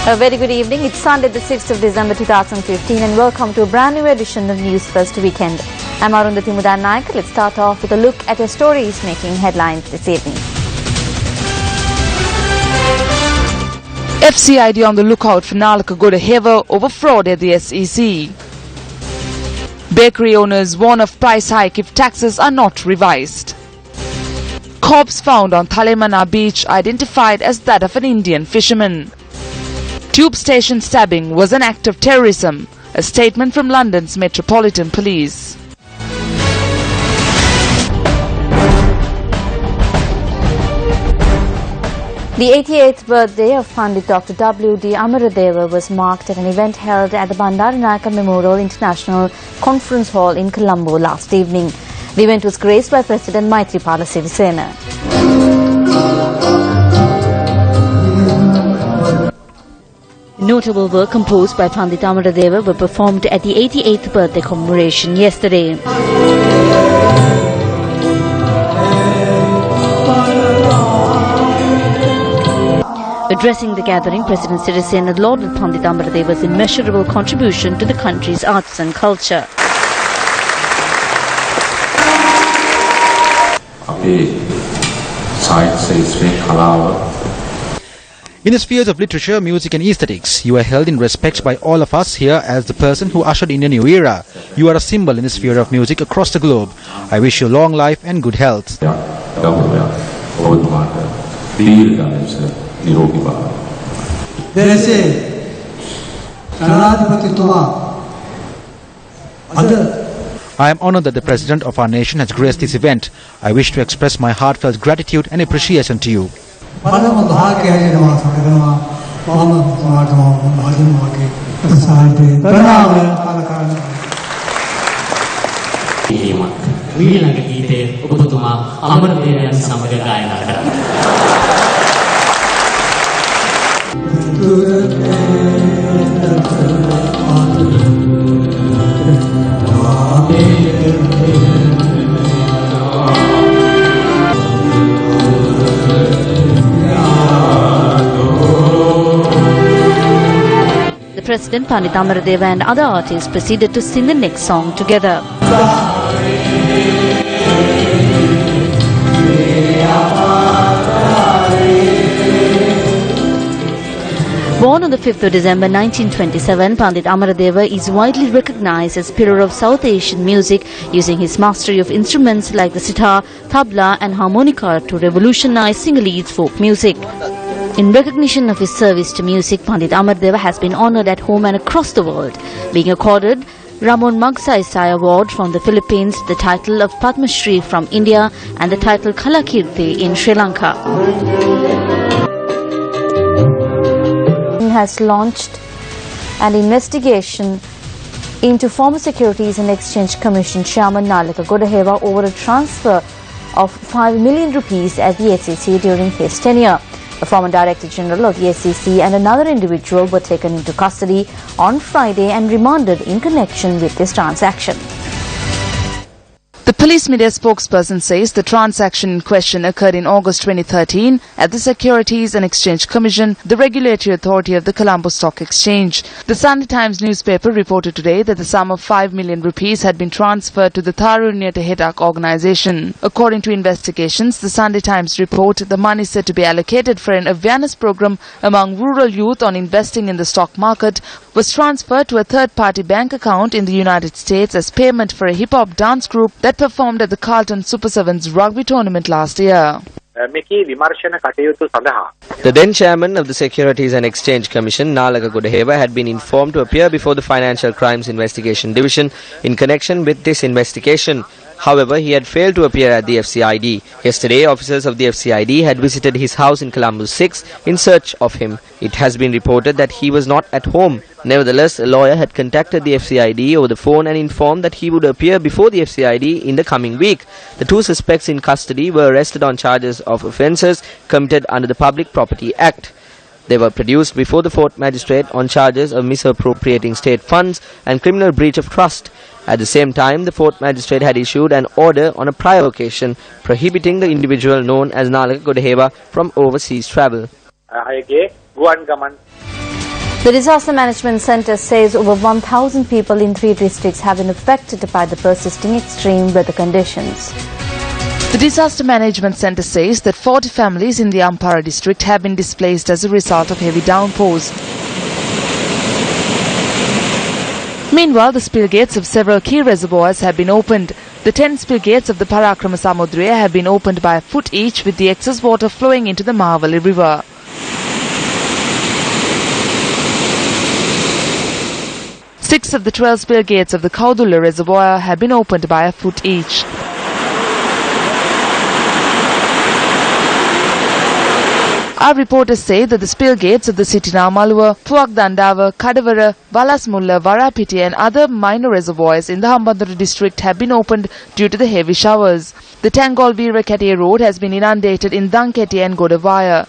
A very good evening. It's Sunday the 6th of December 2015 and welcome to a brand new edition of Newsfirst Weekend. I'm Arundhati Naik. Let's start off with a look at your stories making headlines this evening. FCID on the lookout for Lanka over fraud at the SEC. Bakery owners warn of price hike if taxes are not revised. Corpse found on Thalemana beach identified as that of an Indian fisherman. Tube station stabbing was an act of terrorism, a statement from London's Metropolitan Police. The 88th birthday of Pandit Dr. W.D. Amaradeva was marked at an event held at the Bandaranaike Memorial International Conference Hall in Colombo last evening. The event was graced by President Maithripala Sirisena. Notable work composed by Pandit Amaradeva were performed at the 88th birthday commemoration yesterday. Addressing the gathering, President Sirisena lauded Pandit Amaradeva's immeasurable contribution to the country's arts and culture. In the spheres of literature, music and aesthetics, you are held in respect by all of us here as the person who ushered in a new era. You are a symbol in the sphere of music across the globe. I wish you long life and good health. I am honored that the President of our nation has graced this event. I wish to express my heartfelt gratitude and appreciation to you. The President, Pandit Amaradeva and other artists proceeded to sing the next song together. Born on the 5th of December 1927, Pandit Amaradeva is widely recognized as pillar of South Asian music, using his mastery of instruments like the sitar, tabla and harmonica to revolutionize Sinhalese folk music. In recognition of his service to music, Pandit Amaradeva has been honored at home and across the world, being accorded Ramon Magsaysay Award from the Philippines, the title of Padma Shri from India and the title Kalakirti in Sri Lanka. Has launched an investigation into former Securities and Exchange Commission Chairman Nalaka Godaheva over a transfer of 5 million rupees at the SEC during his tenure. The former Director General of the SEC and another individual were taken into custody on Friday and remanded in connection with this transaction. The police media spokesperson says the transaction in question occurred in August 2013 at the Securities and Exchange Commission, the regulatory authority of the Colombo Stock Exchange. The Sunday Times newspaper reported today that the sum of 5 million rupees had been transferred to the Tharunya Tehetak organization. According to investigations, the Sunday Times report the money said to be allocated for an awareness program among rural youth on investing in the stock market was transferred to a third-party bank account in the United States as payment for a hip-hop dance group that performed at the Carlton Super Sevens rugby tournament last year. The then chairman of the Securities and Exchange Commission, Nalaka Godaheva, had been informed to appear before the Financial Crimes Investigation Division in connection with this investigation. However, he had failed to appear at the FCID. Yesterday, officers of the FCID had visited his house in Colombo 6 in search of him. It has been reported that he was not at home. Nevertheless, a lawyer had contacted the FCID over the phone and informed that he would appear before the FCID in the coming week. The two suspects in custody were arrested on charges of offences committed under the Public Property Act. They were produced before the Fourth Magistrate on charges of misappropriating state funds and criminal breach of trust. At the same time, the Fourth Magistrate had issued an order on a prior occasion prohibiting the individual known as Nalaka Godaheva from overseas travel. The Disaster Management Centre says over 1,000 people in 3 districts have been affected by the persisting extreme weather conditions. The Disaster Management Centre says that 40 families in the Ampara district have been displaced as a result of heavy downpours. Meanwhile, the spill gates of several key reservoirs have been opened. The 10 spill gates of the Parakrama Samudra have been opened by a foot each, with the excess water flowing into the Mahavali river. Six of the 12 spill gates of the Kaudulla reservoir have been opened by a foot each. Our reporters say that the spill gates of the Sitinamaluwa, Puakdandawa, Kadavara, Valasmulla, Varapiti and other minor reservoirs in the Hambantota district have been opened due to the heavy showers. The Tangol Veerakete road has been inundated in Danketi and Godavaya.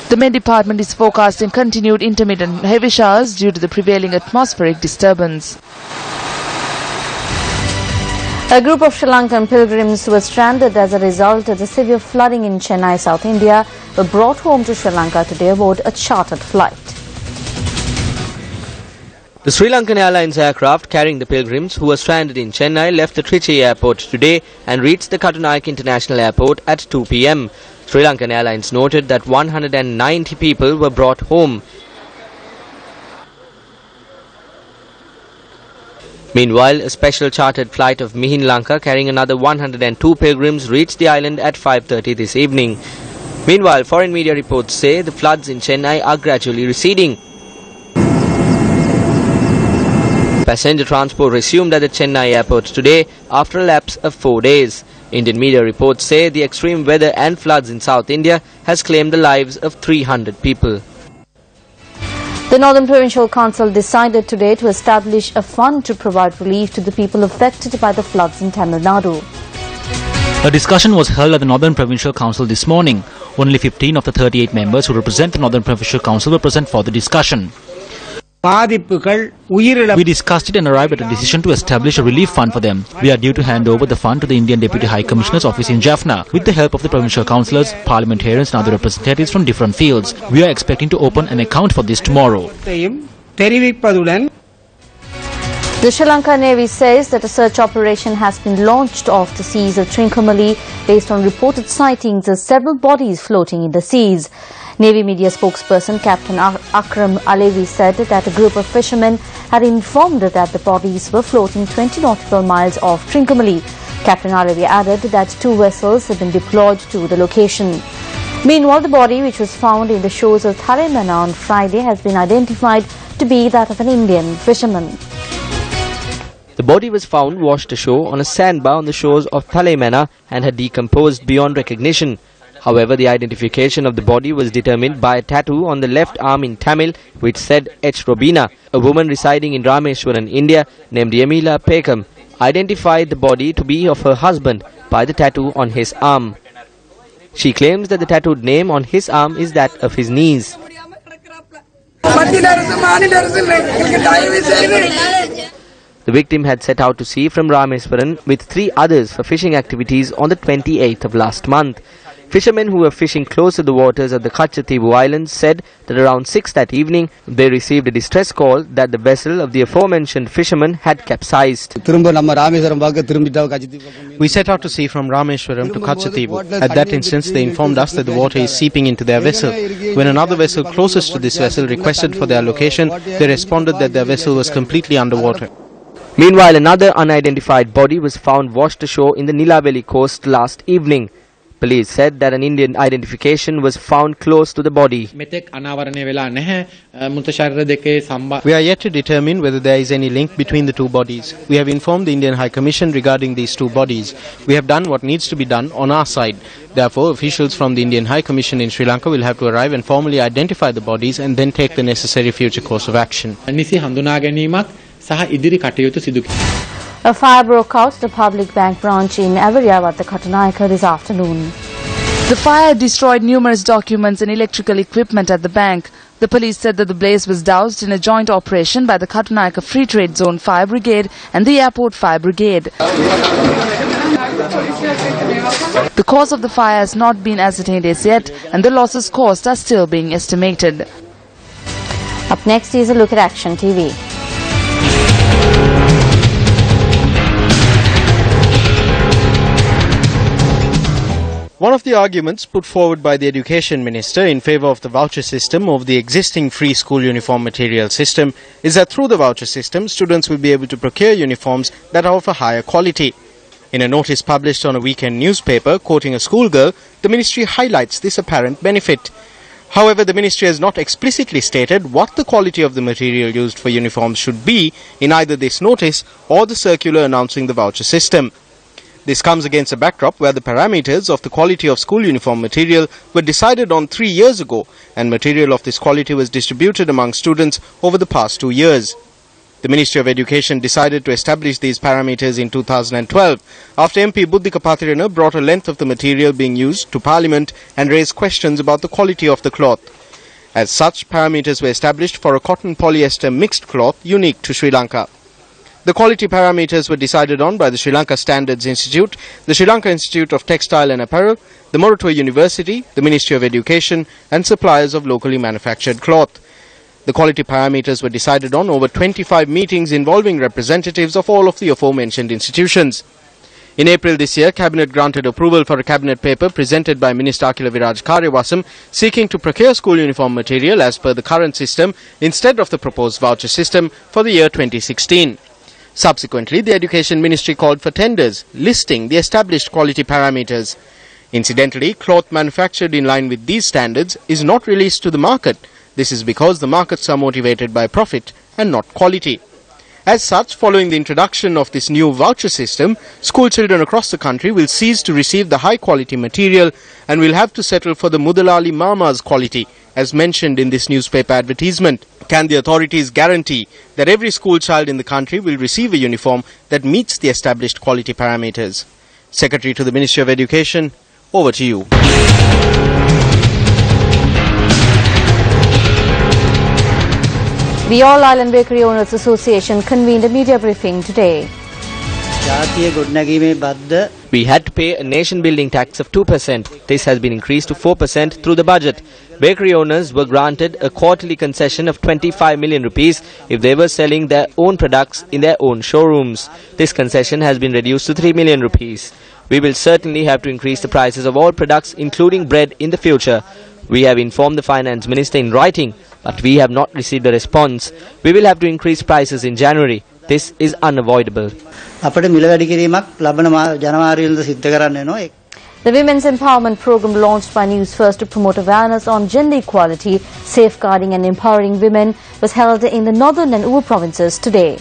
The Met Department is forecasting continued intermittent heavy showers due to the prevailing atmospheric disturbance. A group of Sri Lankan pilgrims who were stranded as a result of the severe flooding in Chennai, South India, were brought home to Sri Lanka today aboard a chartered flight. The Sri Lankan Airlines aircraft carrying the pilgrims who were stranded in Chennai left the Trichy airport today and reached the Kattunayake International Airport at 2 p.m. Sri Lankan Airlines noted that 190 people were brought home. Meanwhile, a special chartered flight of Mihin Lanka carrying another 102 pilgrims reached the island at 5:30 this evening. Meanwhile, foreign media reports say the floods in Chennai are gradually receding. Passenger transport resumed at the Chennai airport today after a lapse of 4 days. Indian media reports say the extreme weather and floods in South India has claimed the lives of 300 people. The Northern Provincial Council decided today to establish a fund to provide relief to the people affected by the floods in Tamil Nadu. A discussion was held at the Northern Provincial Council this morning. Only 15 of the 38 members who represent the Northern Provincial Council were present for the discussion. We discussed it and arrived at a decision to establish a relief fund for them. We are due to hand over the fund to the Indian Deputy High Commissioner's office in Jaffna with the help of the provincial councillors, parliamentarians and other representatives from different fields. We are expecting to open an account for this tomorrow. The Sri Lanka Navy says that a search operation has been launched off the seas of Trincomalee based on reported sightings of several bodies floating in the seas. Navy media spokesperson Captain Akram Alevi said that a group of fishermen had informed that the bodies were floating 20 nautical miles off Trincomalee. Captain Alevi added that 2 vessels had been deployed to the location. Meanwhile, the body, which was found in the shores of Thalemana on Friday, has been identified to be that of an Indian fisherman. The body was found washed ashore on a sandbar on the shores of Thalemana and had decomposed beyond recognition. However, the identification of the body was determined by a tattoo on the left arm in Tamil which said H. Robina. A woman residing in Rameshwaran, India, named Yamila Pekam, identified the body to be of her husband by the tattoo on his arm. She claims that the tattooed name on his arm is that of his niece. The victim had set out to sea from Rameswaram with 3 others for fishing activities on the 28th of last month. Fishermen who were fishing close to the waters of the Kachativu Islands said that around 6 that evening they received a distress call that the vessel of the aforementioned fishermen had capsized. We set out to sea from Rameshwaram to Kachativu. At that instance, they informed us that the water is seeping into their vessel. When another vessel closest to this vessel requested for their location, they responded that their vessel was completely underwater. Meanwhile, another unidentified body was found washed ashore in the Nilaveli coast last evening. Police said that an Indian identification was found close to the body. We are yet to determine whether there is any link between the 2 bodies. We have informed the Indian High Commission regarding these 2 bodies. We have done what needs to be done on our side. Therefore, officials from the Indian High Commission in Sri Lanka will have to arrive and formally identify the bodies and then take the necessary future course of action. A fire broke out at the public bank branch in Avariyavatha, Kattunayake this afternoon. The fire destroyed numerous documents and electrical equipment at the bank. The police said that the blaze was doused in a joint operation by the Kattunayake Free Trade Zone Fire Brigade and the Airport Fire Brigade. The cause of the fire has not been ascertained as yet, and the losses caused are still being estimated. Up next is a look at Action TV. One of the arguments put forward by the Education Minister in favour of the voucher system over the existing free school uniform material system is that through the voucher system, students will be able to procure uniforms that are of a higher quality. In a notice published on a weekend newspaper quoting a schoolgirl, the ministry highlights this apparent benefit. However, the ministry has not explicitly stated what the quality of the material used for uniforms should be in either this notice or the circular announcing the voucher system. This comes against a backdrop where the parameters of the quality of school uniform material were decided on 3 years ago, and material of this quality was distributed among students over the past 2 years. The Ministry of Education decided to establish these parameters in 2012 after MP Buddhika Pathirana brought a length of the material being used to Parliament and raised questions about the quality of the cloth. As such, parameters were established for a cotton polyester mixed cloth unique to Sri Lanka. The quality parameters were decided on by the Sri Lanka Standards Institute, the Sri Lanka Institute of Textile and Apparel, the Moratuwa University, the Ministry of Education and suppliers of locally manufactured cloth. The quality parameters were decided on over 25 meetings involving representatives of all of the aforementioned institutions. In April this year, Cabinet granted approval for a Cabinet paper presented by Minister Akila Viraj Karyawasam seeking to procure school uniform material as per the current system instead of the proposed voucher system for the year 2016. Subsequently, the Education Ministry called for tenders listing the established quality parameters. Incidentally, cloth manufactured in line with these standards is not released to the market. This is because the markets are motivated by profit and not quality. As such, following the introduction of this new voucher system, school children across the country will cease to receive the high quality material and will have to settle for the Mudalali Mama's quality, as mentioned in this newspaper advertisement. Can the authorities guarantee that every school child in the country will receive a uniform that meets the established quality parameters? Secretary to the Ministry of Education, over to you. The All Island Bakery Owners Association convened a media briefing today. We had to pay a nation building tax of 2%. This has been increased to 4% through the budget. Bakery owners were granted a quarterly concession of 25 million rupees if they were selling their own products in their own showrooms. This concession has been reduced to 3 million rupees. We will certainly have to increase the prices of all products, including bread, in the future. We have informed the Finance Minister in writing, but we have not received a response. We will have to increase prices in January. This is unavoidable. The Women's Empowerment Program launched by Newsfirst to promote awareness on gender equality, safeguarding and empowering women was held in the northern and Uva provinces today.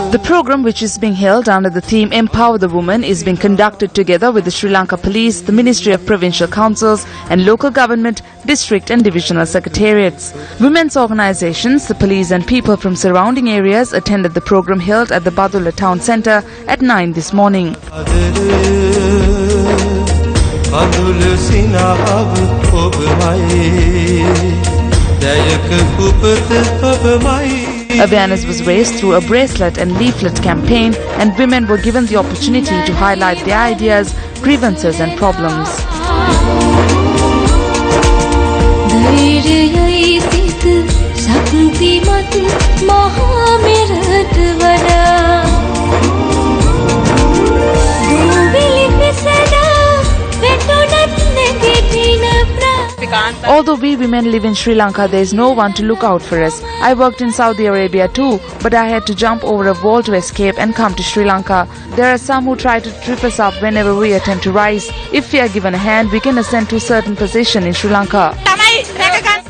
The program, which is being held under the theme Empower the Woman, is being conducted together with the Sri Lanka Police, the Ministry of Provincial Councils and local government, district and divisional secretariats. Women's organizations, the police and people from surrounding areas attended the program held at the Badula Town Centre at 9 this morning. Awareness was raised through a bracelet and leaflet campaign, and women were given the opportunity to highlight their ideas, grievances and problems. Although we women live in Sri Lanka, there is no one to look out for us. I worked in Saudi Arabia too, but I had to jump over a wall to escape and come to Sri Lanka. There are some who try to trip us up whenever we attempt to rise. If we are given a hand, we can ascend to a certain position in Sri Lanka.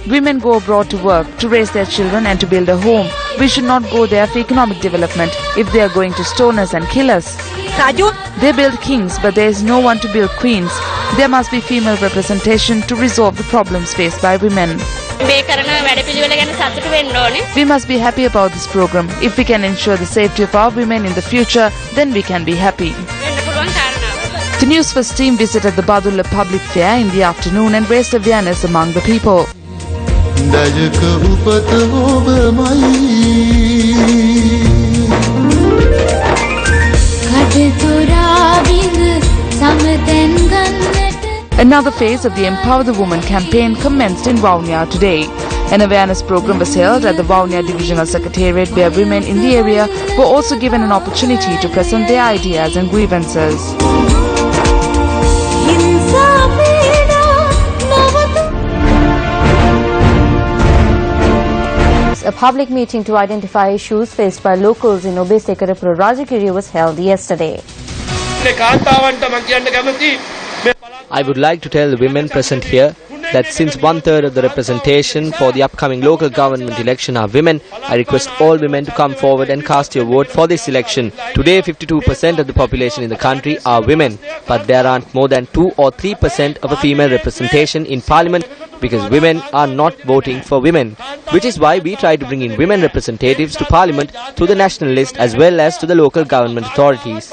Women go abroad to work, to raise their children and to build a home. We should not go there for economic development if they are going to stone us and kill us. They build kings, but there is no one to build queens. There must be female representation to resolve the problems faced by women. පිළිවෙල ගැන සතුටු වෙන්න ඕනේ. We must be happy about this program. If we can ensure the safety of our women in the future, then we can be happy. වෙන්න පුළුවන් කාරණාවක්. The Newsfirst team visited the Badulla public fair in the afternoon and raised awareness among the people. Another phase of the Empower the Woman campaign commenced in Vaunia today. An awareness program was held at the Vaunia Divisional Secretariat where women in the area were also given an opportunity to present their ideas and grievances. A public meeting to identify issues faced by locals in Obesekarapura Rajagiri was held yesterday. I would like to tell the women present here that since 1/3 of the representation for the upcoming local government election are women, I request all women to come forward and cast your vote for this election. Today 52% of the population in the country are women, but there aren't more than 2 or 3% of a female representation in parliament because women are not voting for women, which is why we try to bring in women representatives to parliament through the national list as well as to the local government authorities.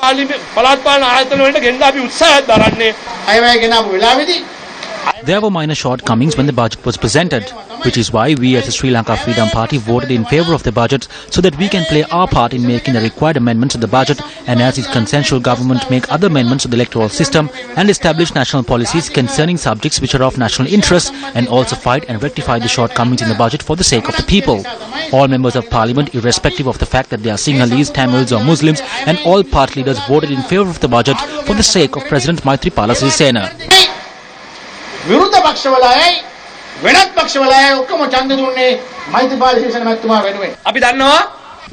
There were minor shortcomings when the budget was presented, which is why we as the Sri Lanka Freedom Party voted in favour of the budget so that we can play our part in making the required amendments to the budget and as its consensual government make other amendments to the electoral system and establish national policies concerning subjects which are of national interest and also fight and rectify the shortcomings in the budget for the sake of the people. All members of parliament, irrespective of the fact that they are Sinhalese, Tamils or Muslims, and all party leaders voted in favour of the budget for the sake of President Maithripala Sirisena. විරුද්ධ පක්ෂවලයි වෙනත් පක්ෂවලයි ඔක්කොම ඡන්ද දුන්නේ මෛත්‍රීපාල සිරිසේන මහත්මයා වෙනුවෙන්. අපි දන්නවා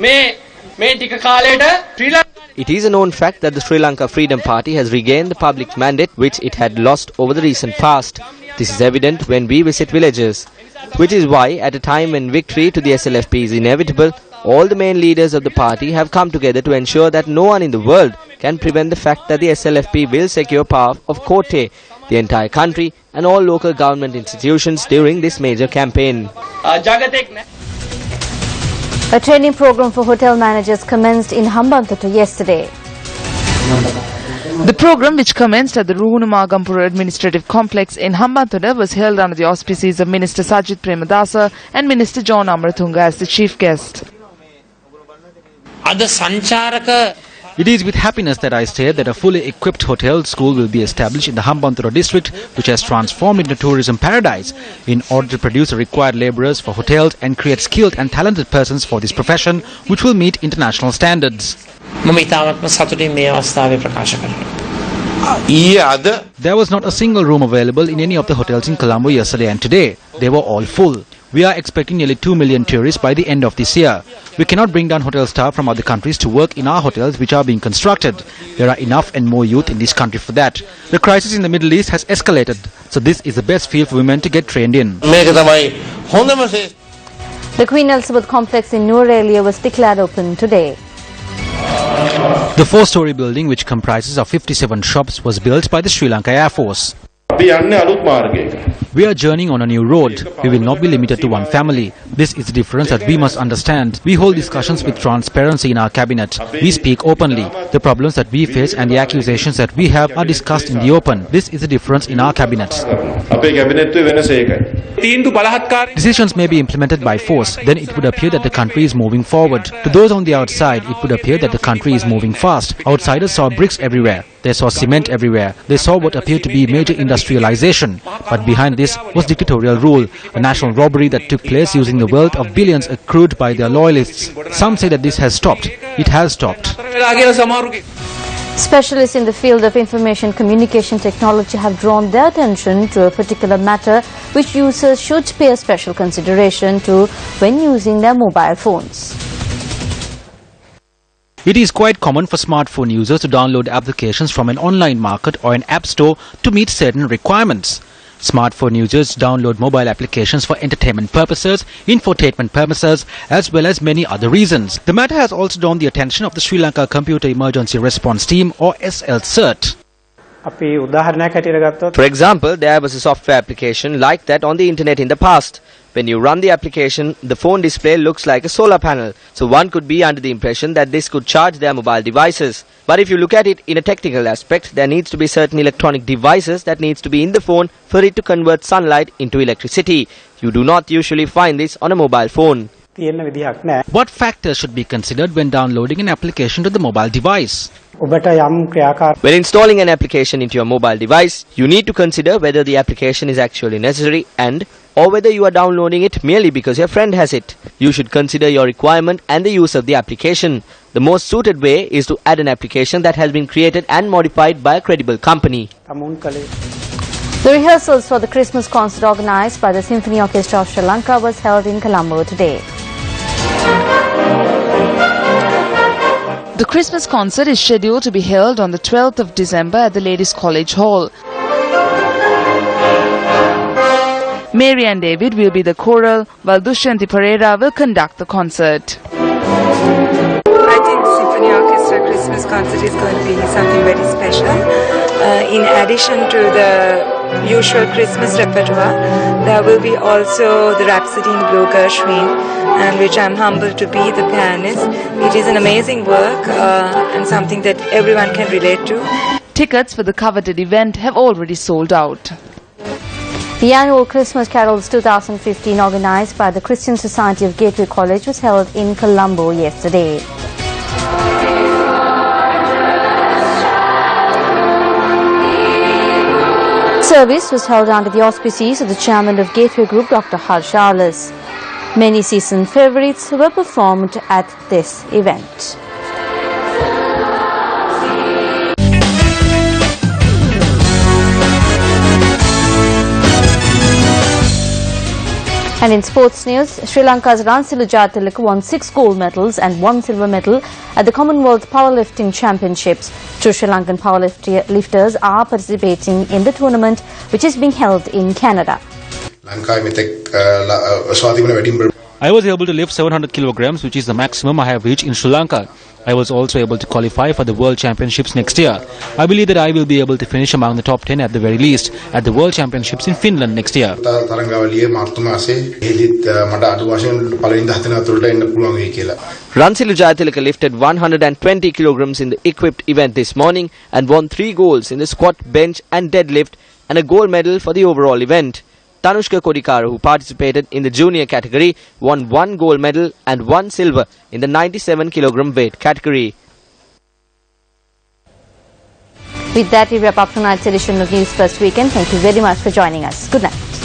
මේ ටික කාලයට ශ්‍රී Lanka. It is a known fact that the Sri Lanka Freedom Party has regained the public mandate which it had lost over the recent past. This is evident when we visit villages, which is why at a time when victory to the SLFP is inevitable, all the main leaders of the party have come together to ensure that no one in the world can prevent the fact that the SLFP will secure power of Kotte, the entire country and all local government institutions during this major campaign. A training program for hotel managers commenced in Hambantota yesterday. The program, which commenced at the Ruhunumagampura Administrative Complex in Hambantota, was held under the auspices of Minister Sajith Premadasa and Minister John Amarathunga as the chief guest. It is with happiness that I say that a fully equipped hotel school will be established in the Hambantota district, which has transformed into a tourism paradise, in order to produce the required labourers for hotels and create skilled and talented persons for this profession, which will meet international standards. There was not a single room available in any of the hotels in Colombo yesterday and today. They were all full. We are expecting nearly 2 million tourists by the end of this year. We cannot bring down hotel staff from other countries to work in our hotels which are being constructed. There are enough and more youth in this country for that. The crisis in the Middle East has escalated, so this is the best field for women to get trained in. The Queen Elizabeth complex in Nuwara was declared open today. The 4-story building, which comprises of 57 shops, was built by the Sri Lanka Air Force. We are journeying on a new road. We will not be limited to one family. This is the difference that we must understand. We hold discussions with transparency in our cabinet. We speak openly. The problems that we face and the accusations that we have are discussed in the open. This is the difference in our cabinet. Decisions may be implemented by force. Then it would appear that the country is moving forward. To those on the outside, it would appear that the country is moving fast. Outsiders saw bricks everywhere. They saw cement everywhere. They saw what appeared to be major industrialization. But behind this was dictatorial rule, a national robbery that took place using the wealth of billions accrued by their loyalists. Some say that this has stopped. It has stopped. Specialists in the field of information communication technology have drawn their attention to a particular matter which users should pay special consideration to when using their mobile phones. It is quite common for smartphone users to download applications from an online market or an app store to meet certain requirements. Smartphone users download mobile applications for entertainment purposes, infotainment purposes, as well as many other reasons. The matter has also drawn the attention of the Sri Lanka Computer Emergency Response Team, or SLCERT. අපි උදාහරණයක් හැටියට ගත්තොත් For example, there was a software application like that on the internet in the past. When you run the application, the phone display looks like a solar panel. So one could be under the impression that this could charge their mobile devices. But if you look at it in a technical aspect, there needs to be certain electronic devices that needs to be in the phone for it to convert sunlight into electricity. You do not usually find this on a mobile phone. තියෙන විදිහක් නැහැ. What factors should be considered when downloading an application to the mobile device? ඔබට යම් ක්‍රියාකාර When installing an application into your mobile device, you need to consider whether the application is actually necessary and or whether you are downloading it merely because your friend has it. You should consider your requirement and the use of the application. The most suited way is to add an application that has been created and modified by a credible company. තමුන් කලේ The rehearsals for the Christmas concert organised by the Symphony Orchestra of Sri Lanka was held in Colombo today. The Christmas concert is scheduled to be held on the 12th of December at the Ladies College Hall. Mary and David will be the choral, while Dushyanti Pereira will conduct the concert. I think the Symphony Orchestra Christmas concert is going to be something very special. In addition to the usual Christmas repertoire, there will be also the Rhapsody in Blue Gershwin, and which I'm humbled to be the pianist. It is an amazing work and something that everyone can relate to. Tickets for the coveted event have already sold out. The annual Christmas Carols 2015 organised by the Christian Society of Gateway College was held in Colombo yesterday. Service was held under the auspices of the chairman of Gateway Group, Dr. Harsh Arlis. Many seasoned favourites were performed at this event. And in sports news, Sri Lanka's Lanka won 6 gold medals and 1 silver medal at the Commonwealth Powerlifting Championships. 2 Sri Lankan powerlifters are participating in the tournament, which is being held in Canada. I was able to lift 700 kilograms, which is the maximum I have reached in Sri Lanka. I was also able to qualify for the World Championships next year. I believe that I will be able to finish among the top 10 at the very least at the World Championships in Finland next year. Ransilu Jayatilaka lifted 120 kilograms in the equipped event this morning and won 3 golds in the squat, bench and deadlift and a gold medal for the overall event. Tanushka Kodikara, who participated in the junior category, won 1 gold medal and 1 silver in the 97 kilogram weight category. With that, we wrap up tonight's edition of News First Weekend. Thank you very much for joining us. Good night.